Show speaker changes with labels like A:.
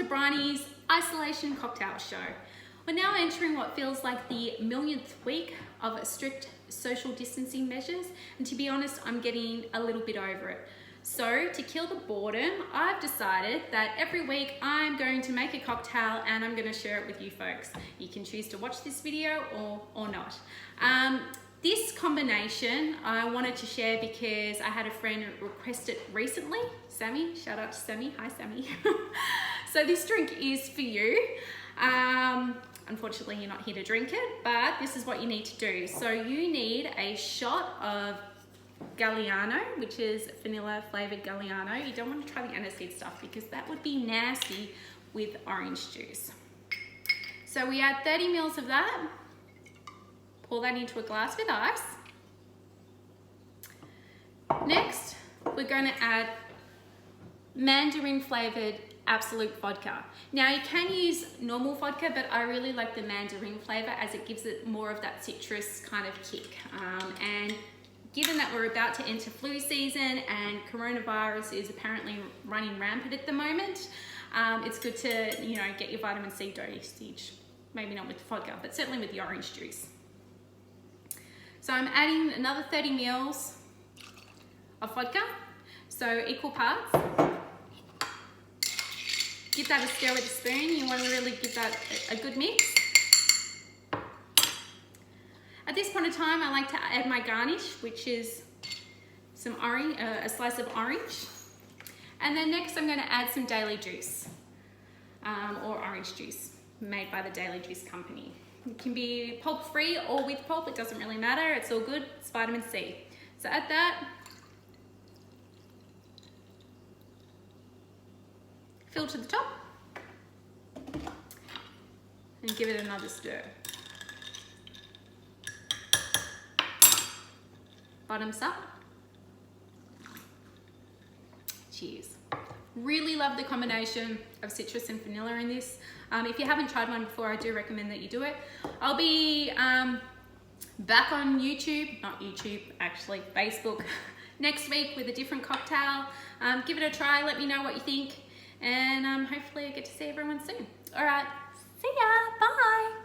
A: to Bryony's Isolation Cocktail Show. We're now entering what feels like the millionth week of strict social distancing measures, and to be honest, I'm getting a little bit over it. So to kill the boredom, I've decided that every week I'm going to make a cocktail and I'm going to share it with you folks. You can choose to watch this video or not. This combination I wanted to share because I had a friend request it recently. Sammy, shout out to Sammy. Hi, Sammy. So this drink is for you. Unfortunately, you're not here to drink it, but this is what you need to do. So you need a shot of Galliano, which is vanilla flavored Galliano. You don't want to try the aniseed stuff because that would be nasty with orange juice. So we add 30 mils of that. Pour that into a glass with ice. Next, we're going to add mandarin flavored Absolute vodka. Now you can use normal vodka, but I really like the mandarin flavor as it gives it more of that citrus kind of kick. And given that we're about to enter flu season and coronavirus is apparently running rampant at the moment, it's good to get your vitamin C dosage. Maybe not with vodka, but certainly with the orange juice. So I'm adding another 30 mils of vodka, so equal parts. Give that a stir with a spoon. You want to really give that a good mix. At this point in time, I like to add my garnish, which is some orange, a slice of orange. And then next I'm going to add some daily juice, or orange juice, made by the Daily Juice Company. It can be pulp free or with pulp, it doesn't really matter, it's all good, it's vitamin C. So add that. Fill to the top. And give it another stir. Bottoms up. Cheers. Really love the combination of citrus and vanilla in this. If you haven't tried one before, I do recommend that you do it. I'll be back on YouTube, not YouTube, actually Facebook, next week with a different cocktail. Give it a try, let me know what you think, and hopefully I get to see everyone soon. All right, see ya, bye.